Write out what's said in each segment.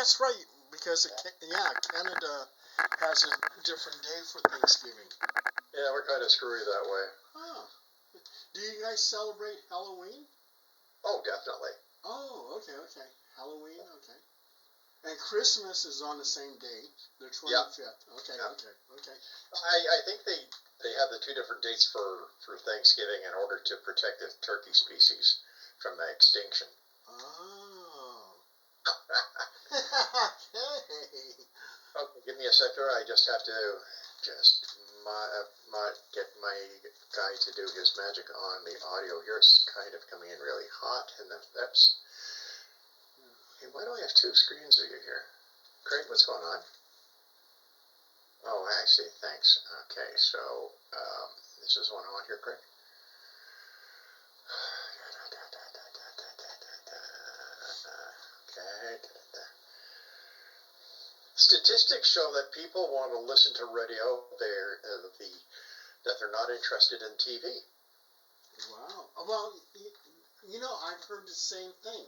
that's right. Because Canada has a different day for Thanksgiving. Yeah, we're kind of screwy that way. Oh. Do you guys celebrate Halloween? Oh, definitely. Oh, okay. Halloween, okay. And Christmas is on the same day, the 25th. Yeah. Okay. I think they have the two different dates for Thanksgiving in order to protect the turkey species from extinction. Oh. Okay, give me a sec there. I just have to get my guy to do his magic on the audio here. It's kind of coming in really hot, and that's. Hey, why do I have two screens of you here? Craig, what's going on? Oh, actually, thanks. Okay, so this is one on here, Craig. Okay. Statistics show that people want to listen to radio. That they're not interested in TV. Wow. Well, I've heard the same thing.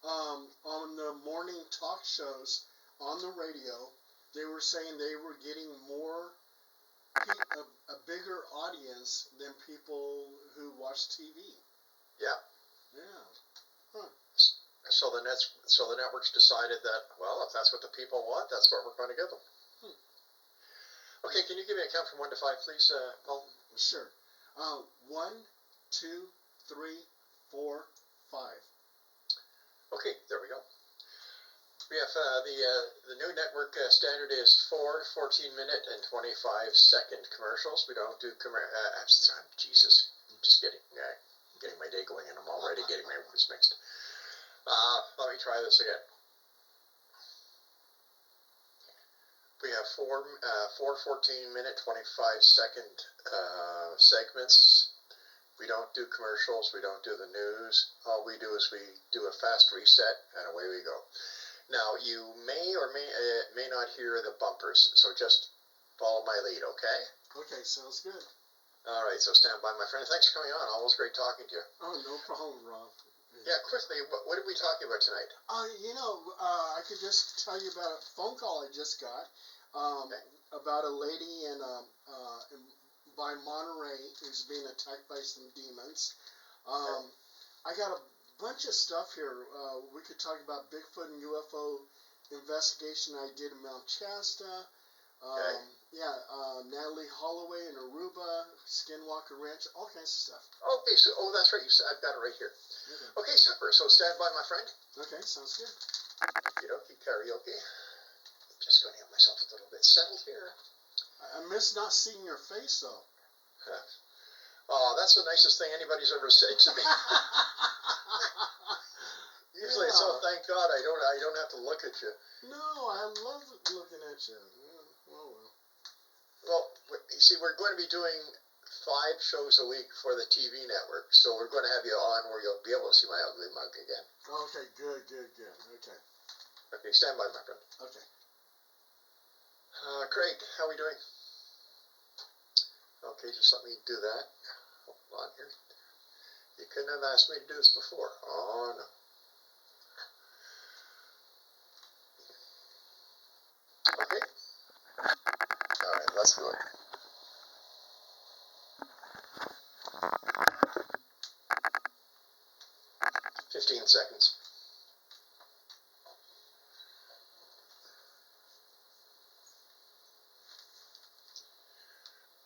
On the morning talk shows on the radio, they were saying they were getting a bigger audience than people who watch TV. Yeah. Yeah. Huh. So the networks decided that, well, if that's what the people want, that's what we're going to give them. Okay, can you give me a count from 1 to 5, please, Paul? Sure. 1, 2, 3, 4, 5. Okay, there we go. We have the new network standard is 4 14-minute and 25-second commercials. We don't do Jesus, I'm just getting my day going, and I'm already getting my words mixed. Let me try this again. We have four 14-minute, 25-second segments. We don't do commercials. We don't do the news. All we do is we do a fast reset, and away we go. Now, you may or may not hear the bumpers, so just follow my lead, okay? Okay, sounds good. All right, so stand by, my friend. Thanks for coming on. Always great talking to you. Oh, no problem, Rob. Yeah, quickly, what are we talking about tonight? I could just tell you about a phone call I just got about a lady by Monterey who's being attacked by some demons. I got a bunch of stuff here. We could talk about Bigfoot and UFO investigation I did in Mount Shasta. Natalie Holloway in Aruba, Skinwalker Ranch, all kinds of stuff. Okay, so that's right. I've got it right here. Okay, super. So stand by, my friend. Okay, sounds good. Okey-dokey, karaoke. Just going to get myself a little bit settled here. I miss not seeing your face, though. Oh, that's the nicest thing anybody's ever said to me. Usually it's, oh, thank God, I don't have to look at you. No, I love looking at you. Well, you see, we're going to be doing 5 shows a week for the TV network, so we're going to have you on where you'll be able to see my ugly mug again. Okay, good. Okay. Okay, stand by, my friend. Okay. Craig, how are we doing? Okay, just let me do that. Hold on here. You couldn't have asked me to do this before. Oh, no. Okay. All right, let's do it. Seconds.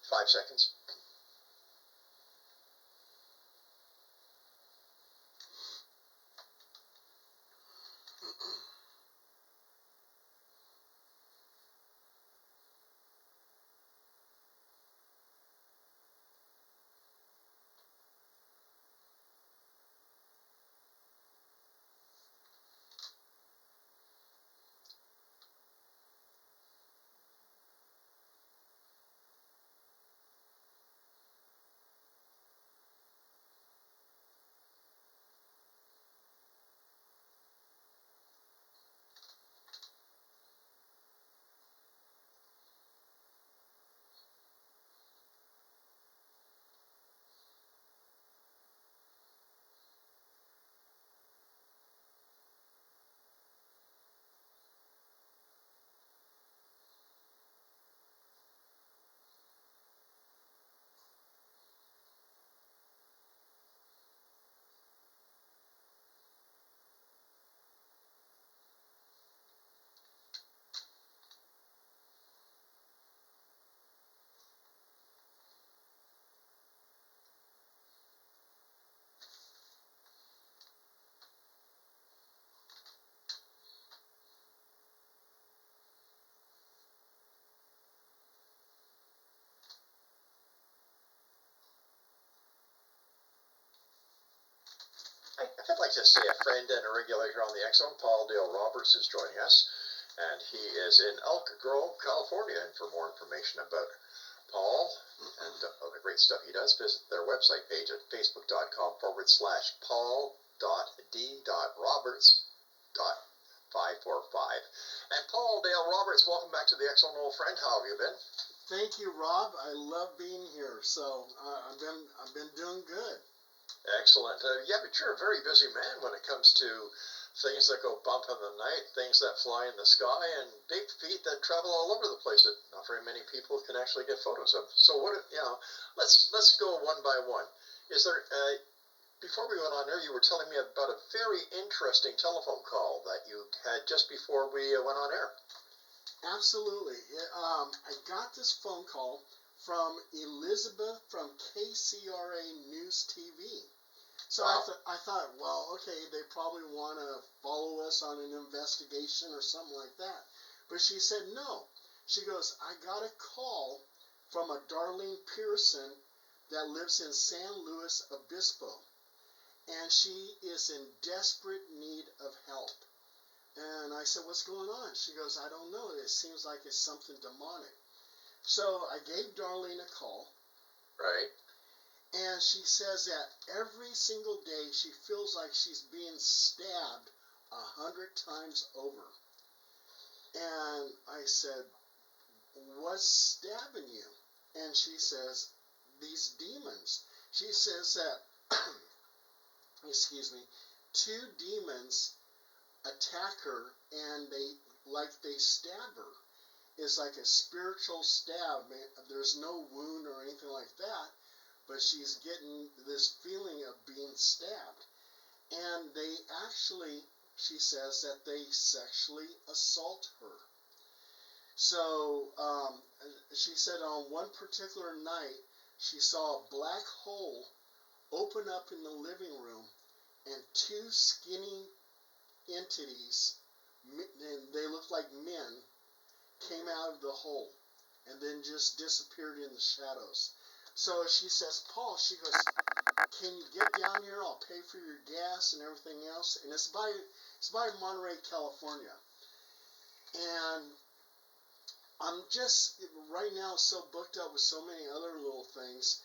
5 seconds. like to say a friend and a regular here on the X Zone, Paul Dale Roberts, is joining us, and he is in Elk Grove, California. And for more information about Paul and the great stuff he does, visit their website page at facebook.com/paul.d.roberts.545. And Paul Dale Roberts, welcome back to the X Zone, old friend. How have you been? Thank you, Rob. I love being here. So I've been doing good. Excellent. Yeah, but you're a very busy man when it comes to things that go bump in the night, things that fly in the sky, and big feet that travel all over the place that not very many people can actually get photos of. So let's go one by one. Is there before we went on air, you were telling me about a very interesting telephone call that you had just before we went on air. Absolutely. I got this phone call from Elizabeth from KCRA News TV. So Wow. I thought, well, okay, they probably want to follow us on an investigation or something like that. But she said no. She goes, I got a call from a Darlene Pearson that lives in San Luis Obispo, and she is in desperate need of help. And I said, what's going on? She goes, I don't know. It seems like it's something demonic. So I gave Darlene a call. Right. And she says that every single day she feels like she's being stabbed 100 times over. And I said, what's stabbing you? And she says, these demons. She says that, excuse me, 2 demons attack her and they stab her. It's like a spiritual stab. There's no wound or anything like that, but she's getting this feeling of being stabbed. And they actually, she says that they sexually assault her. So she said on one particular night she saw a black hole open up in the living room, and 2 skinny entities, and they looked like men, came out of the hole and then just disappeared in the shadows. So she says, Paul, she goes, can you get down here? I'll pay for your gas and everything else. And it's by Monterey, California. And I'm just right now so booked up with so many other little things.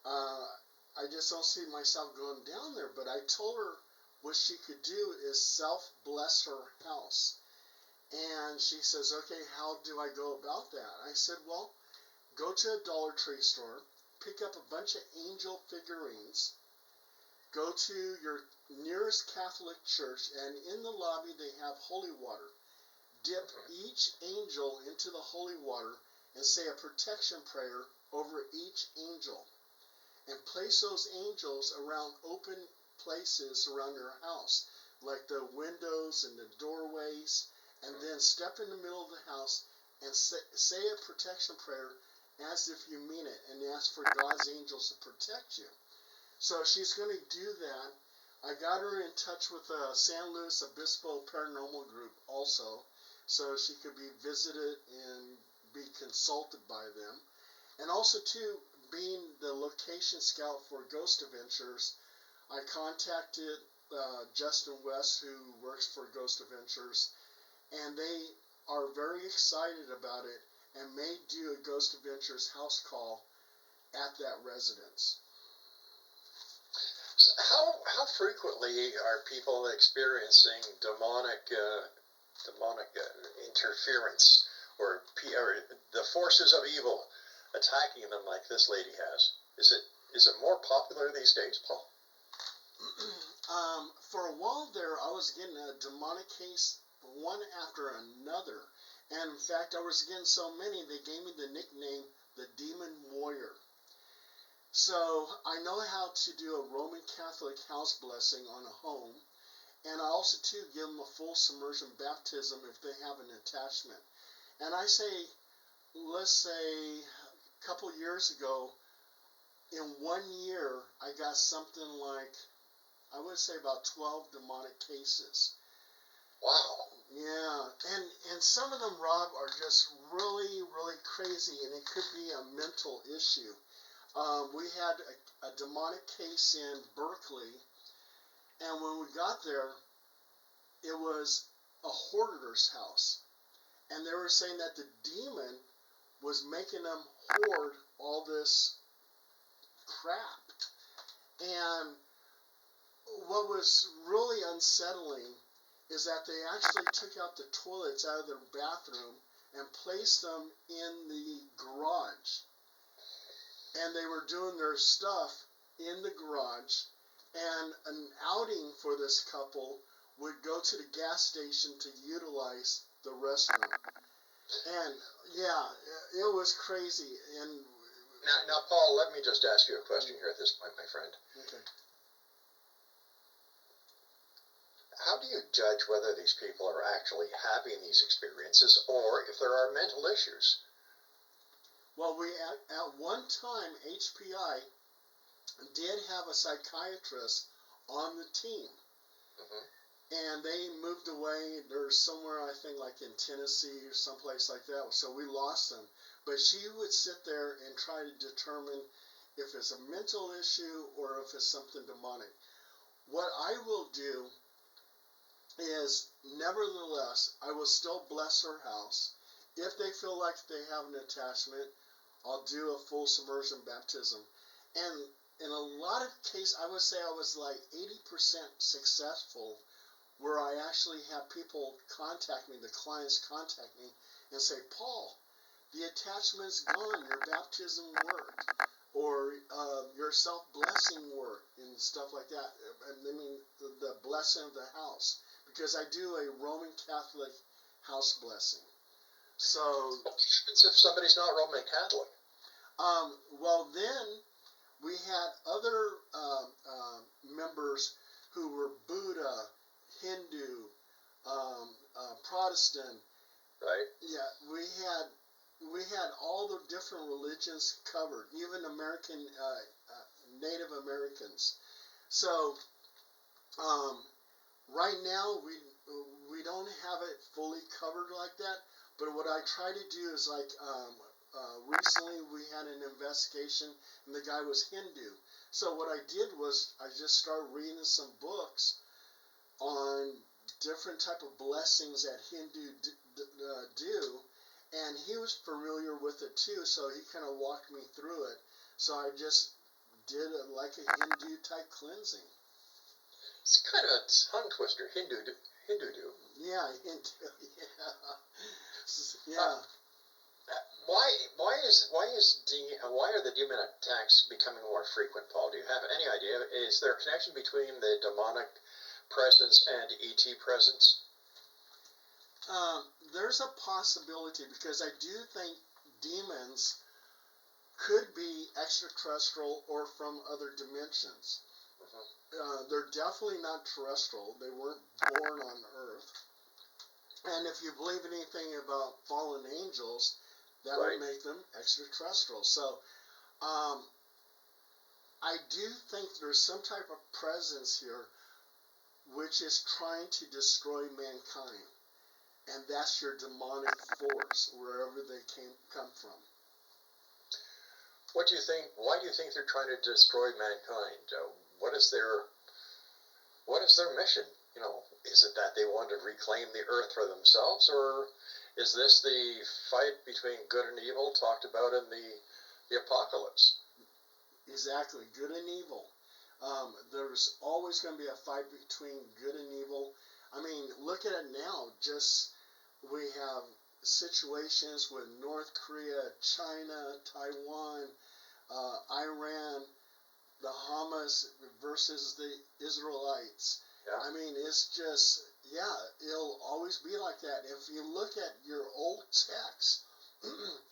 I just don't see myself going down there. But I told her what she could do is self-bless her house. And she says, okay, how do I go about that? I said, well, go to a Dollar Tree store, pick up a bunch of angel figurines, go to your nearest Catholic church, and in the lobby they have holy water. Dip each angel into the holy water and say a protection prayer over each angel. And place those angels around open places around your house, like the windows and the doorways, and then step in the middle of the house and say a protection prayer as if you mean it, and ask for God's angels to protect you. So she's going to do that. I got her in touch with San Luis Obispo Paranormal Group also, so she could be visited and be consulted by them. And also, too, being the location scout for Ghost Adventures, I contacted Justin West, who works for Ghost Adventures, and they are very excited about it and may do a Ghost Adventures house call at that residence. So how frequently are people experiencing demonic interference or the forces of evil attacking them like this lady has? Is it more popular these days, Paul? For a while there, I was getting a demonic case one after another. And in fact, I was getting so many, they gave me the nickname, the Demon Warrior. So I know how to do a Roman Catholic house blessing on a home. And I also, too, give them a full submersion baptism if they have an attachment. And I say, let's say a couple years ago, in 1 year, I got something like, I would say about 12 demonic cases. Wow. Yeah, and some of them, Rob, are just really, really crazy, and it could be a mental issue. We had a demonic case in Berkeley, And when we got there, it was a hoarder's house. And they were saying that the demon was making them hoard all this crap. And what was really unsettling is that they actually took out the toilets out of their bathroom and placed them in the garage. And they were doing their stuff in the garage. And an outing for this couple would go to the gas station to utilize the restroom. And yeah, it was crazy. And now, Paul, let me just ask you a question here at this point, my friend. okay. How do you judge whether these people are actually having these experiences or if there are mental issues? Well, we at one time HPI did have a psychiatrist on the team. Mm-hmm. And they moved away. They're somewhere, I think, like in Tennessee or someplace like that. So we lost them. But she would sit there and try to determine if it's a mental issue or if it's something demonic. What I will do is, nevertheless, I will still bless her house. If they feel like they have an attachment, I'll do a full submersion baptism. And in a lot of cases, I would say I was like 80% successful, where I actually have people contact me, the clients contact me, and say, Paul, the attachment's gone, your baptism worked, or your self-blessing worked, and stuff like that. I mean, the blessing of the house, because I do a Roman Catholic house blessing. So, what happens if somebody's not Roman Catholic? well, then we had other members who were Buddha, Hindu, Protestant. Right. Yeah, we had all the different religions covered, even American Native Americans. So right now we don't have it fully covered like that. But what I try to do is like recently we had an investigation and the guy was Hindu. So what I did was I just started reading some books on different type of blessings that Hindu do, and he was familiar with it too, so he kind of walked me through it. So I just did like a Hindu type cleansing. It's kind of a tongue twister, Hindu do. Yeah, Hindu. Yeah. Why are the demon attacks becoming more frequent, Paul? Do you have any idea? Is there a connection between the demonic presence and ET presence? There's a possibility, because I do think demons could be extraterrestrial or from other dimensions. Mm-hmm. They're definitely not terrestrial. They weren't born on Earth. And if you believe anything about fallen angels, that Right. would make them extraterrestrial. So I do think there's some type of presence here which is trying to destroy mankind. And that's your demonic force, wherever they come from. What do you think? Why do you think they're trying to destroy mankind? What is their mission? You know, is it that they want to reclaim the earth for themselves, or is this the fight between good and evil talked about in the apocalypse? Exactly, good and evil. There's always going to be a fight between good and evil. I mean, look at it now. Just we have situations with North Korea, China, Taiwan, Iran, the Hamas versus the Israelites. Yeah. I mean, it's just, yeah, it'll always be like that. If you look at your old texts,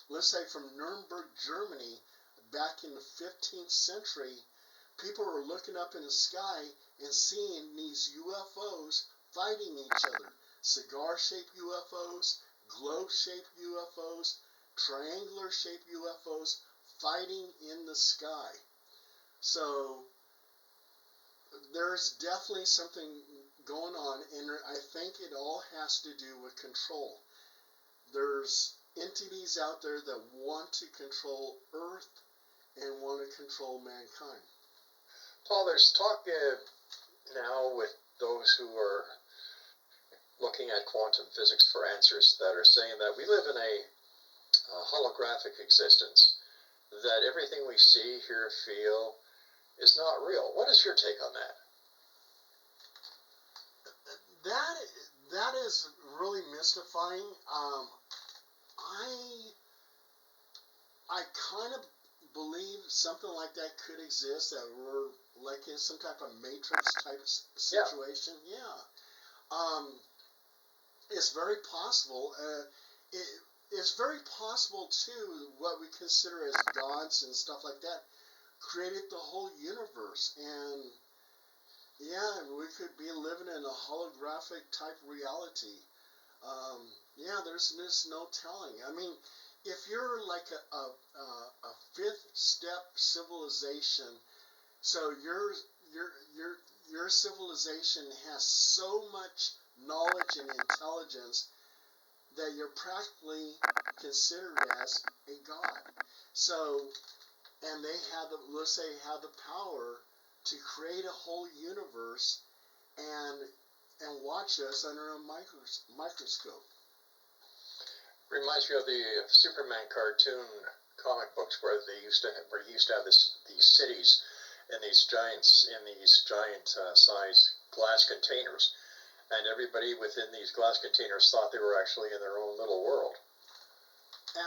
let's say from Nuremberg, Germany, back in the 15th century, people were looking up in the sky and seeing these UFOs fighting each other. Cigar-shaped UFOs, globe-shaped UFOs, triangular-shaped UFOs fighting in the sky. So there's definitely something going on, and I think it all has to do with control. There's entities out there that want to control Earth and want to control mankind. Paul, there's talk now with those who are looking at quantum physics for answers that are saying that we live in a holographic existence, that everything we see, hear, feel is not real. What is your take on that? That is really mystifying. I kind of believe something like that could exist, that we're like in some type of matrix type situation. Yeah. It's very possible. It's very possible too. What we consider as gods and stuff like that created the whole universe, and yeah, we could be living in a holographic type reality. Yeah, there's just no telling. I mean, if you're like a fifth step civilization, so your civilization has so much knowledge and intelligence that you're practically considered as a god. So, and they have the, let's say, have the power to create a whole universe and watch us under a microscope. Reminds me of the Superman cartoon comic books where you used to have these cities and these giant size glass containers, and everybody within these glass containers thought they were actually in their own little world.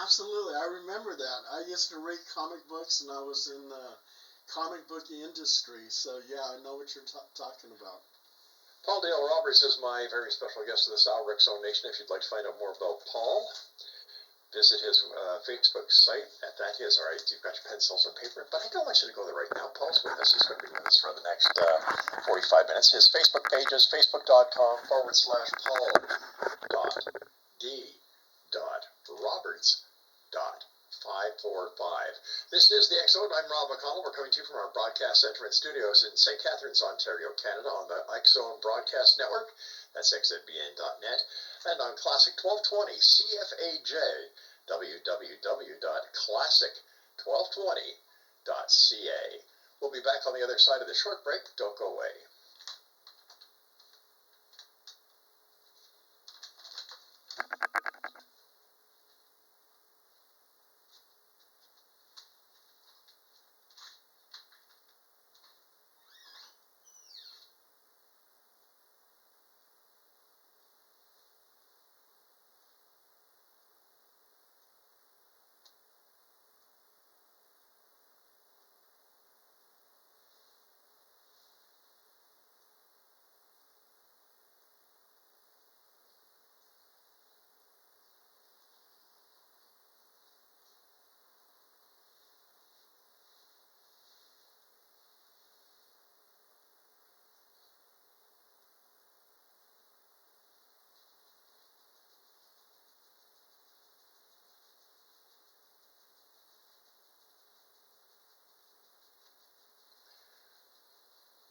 Absolutely, I remember that. I used to read comic books, and I was in the comic book industry, so yeah, I know what you're talking about. Paul Dale Roberts is my very special guest of this hour, X Zone Nation. If you'd like to find out more about Paul, visit his Facebook site. That is, all right, you've got your pencils and paper, but I don't want you to go there right now. Paul's with us. He's going to be with us for the next 45 minutes. His Facebook page is facebook.com/Paul.D.Roberts.545. This is the X Zone. I'm Rob McConnell. We're coming to you from our broadcast center and studios in St. Catharines, Ontario, Canada, on the X Zone Broadcast Network. That's xzbn.net. And on Classic 1220 CFAJ, www.classic1220.ca. We'll be back on the other side of the short break. Don't go away.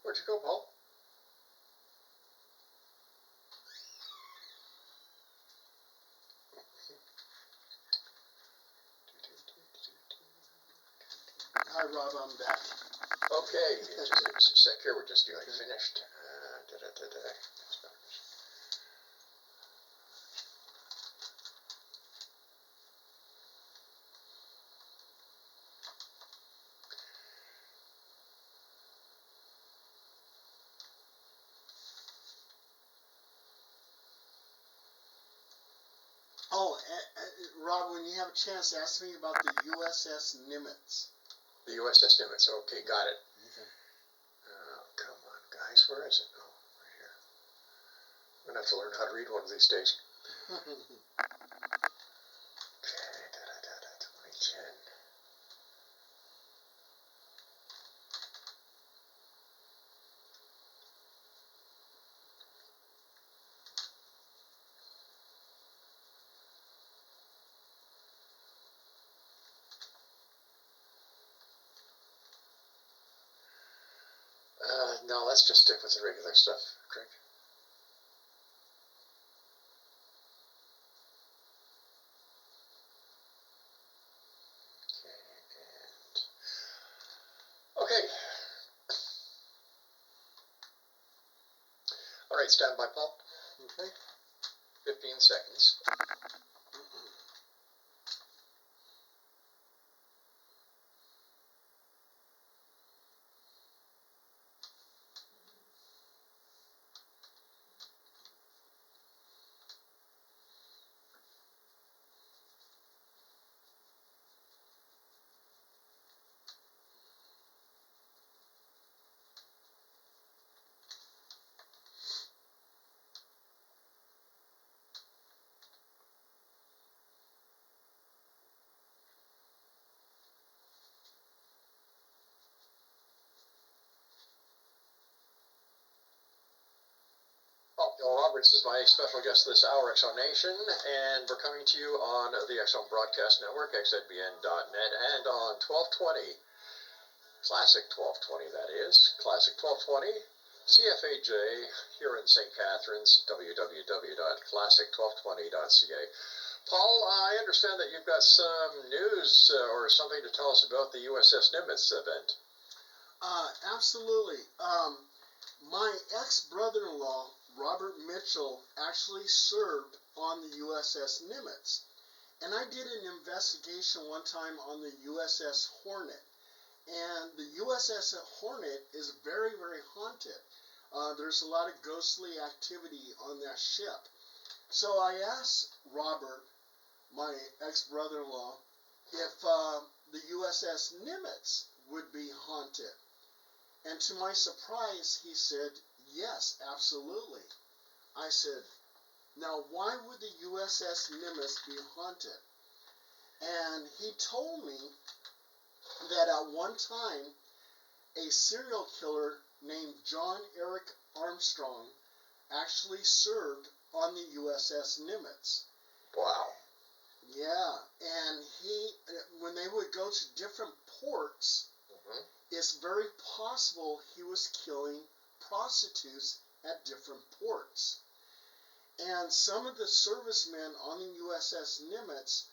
Where'd you go, Paul? Hi, Rob, I'm back. Okay, just give us a sec here. We're just doing finished. Oh, Rob, when you have a chance, ask me about the USS Nimitz. The USS Nimitz. Okay, got it. Okay. Oh, come on, guys. Where is it? Oh, right here. I'm going to have to learn how to read one of these days. Okay, 2010. No, let's just stick with the regular stuff, Craig. Okay. right, stand by, Paul. Okay. 15 seconds. Well, Bill Roberts is my special guest this hour, Exxon Nation, and we're coming to you on the Exxon Broadcast Network, xzbn.net, and on 1220, Classic 1220, that is, Classic 1220, CFAJ here in St. Catharines, www.classic1220.ca. Paul, I understand that you've got some news or something to tell us about the USS Nimitz event. Absolutely. My ex-brother-in-law, Robert Mitchell, actually served on the USS Nimitz. And I did an investigation one time on the USS Hornet. And the USS Hornet is very, very haunted. There's a lot of ghostly activity on that ship. So I asked Robert, my ex-brother-in-law, if the USS Nimitz would be haunted. And to my surprise, he said, yes, absolutely. I said, now why would the USS Nimitz be haunted? And he told me that at one time, a serial killer named John Eric Armstrong actually served on the USS Nimitz. Wow. Yeah, and when they would go to different ports, it's very possible he was killing prostitutes at different ports. And some of the servicemen on the USS Nimitz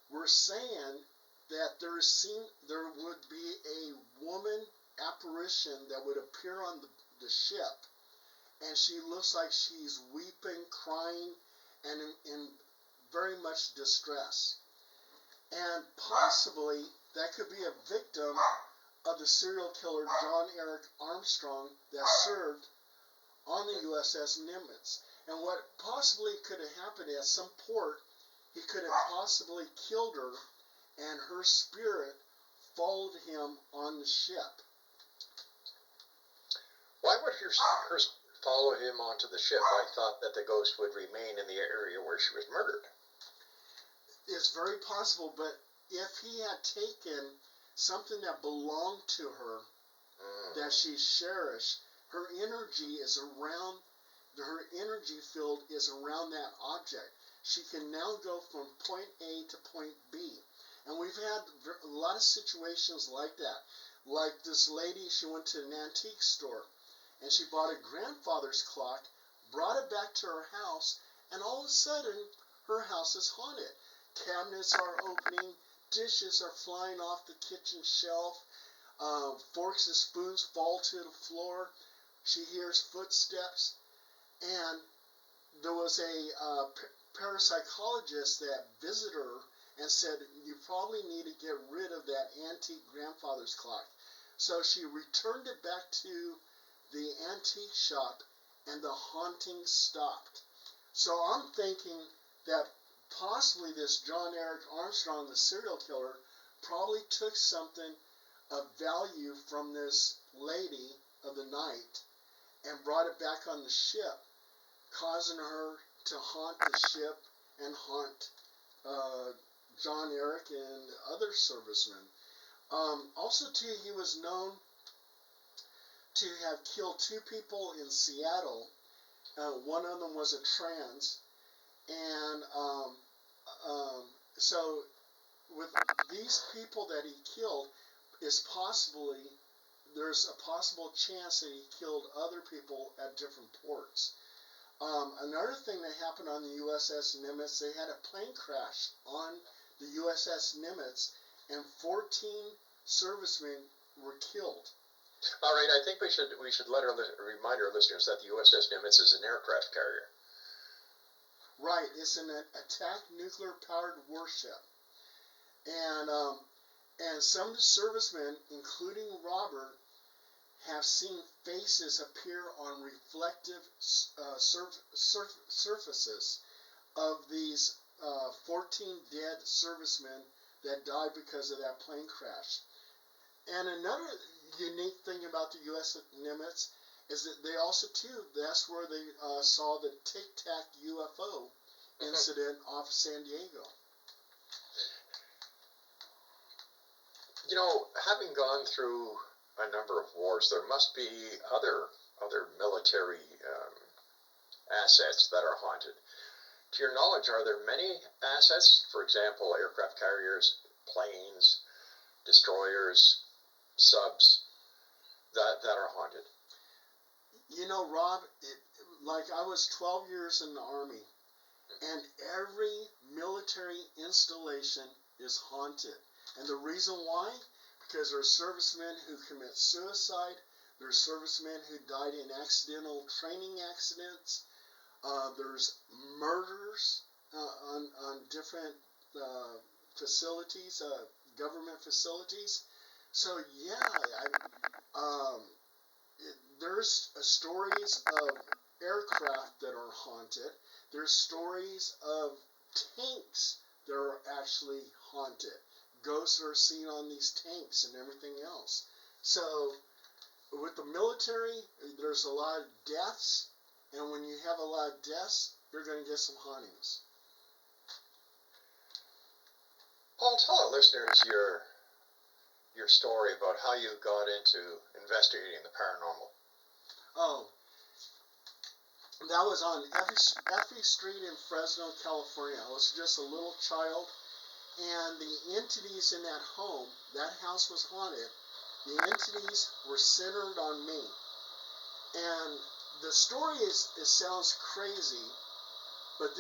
were saying that there would be a woman apparition that would appear on the ship, and she looks like she's weeping, crying, and in very much distress. And possibly that could be a victim of the serial killer John Eric Armstrong that served on the USS Nimitz. And what possibly could have happened at some port, he could have possibly killed her, and her spirit followed him on the ship. Why would her follow him onto the ship? I thought that the ghost would remain in the area where she was murdered. It's very possible, but if he had taken something that belonged to her, that she cherished, her energy field is around that object. She can now go from point A to point B. And we've had a lot of situations like that. Like this lady, she went to an antique store, and she bought a grandfather's clock, brought it back to her house, and all of a sudden, her house is haunted. Cabinets are opening, dishes are flying off the kitchen shelf, forks and spoons fall to the floor. She hears footsteps, and there was a parapsychologist that visited her and said, you probably need to get rid of that antique grandfather's clock. So she returned it back to the antique shop, and the haunting stopped. So I'm thinking that possibly this John Eric Armstrong, the serial killer, probably took something of value from this lady of the night and brought it back on the ship, causing her to haunt the ship and haunt John Eric and other servicemen. Also, too, he was known to have killed 2 people in Seattle. One of them was a trans, and so with these people that he killed, there's a possible chance that he killed other people at different ports. Another thing that happened on the USS Nimitz, they had a plane crash on the USS Nimitz, and 14 servicemen were killed. All right, I think we should remind our listeners that the USS Nimitz is an aircraft carrier. Right, it's an attack nuclear-powered warship. And some of the servicemen, including Robert, have seen faces appear on reflective surfaces of these 14 dead servicemen that died because of that plane crash. And another unique thing about the U.S. Nimitz is that they also, too, that's where they saw the Tic Tac UFO incident off San Diego. You know, having gone through a number of wars, there must be other military assets that are haunted. To your knowledge, are there many assets, for example, aircraft carriers, planes, destroyers, subs, that are haunted? You know, Rob, like I was 12 years in the Army, and every military installation is haunted. And the reason why? Because there are servicemen who commit suicide, there are servicemen who died in accidental training accidents, there's murders on different facilities, government facilities. So yeah, there's stories of aircraft that are haunted. There's stories of tanks that are actually haunted. Ghosts are seen on these tanks and everything else. So with the military, there's a lot of deaths, and when you have a lot of deaths, you're going to get some hauntings. Paul, tell our listeners your story about how you got into investigating the paranormal. Oh, that was on Effie Street in Fresno, California. I was just a little child, and the entities in that home, that house was haunted. The entities were centered on me. And the story it sounds crazy, but this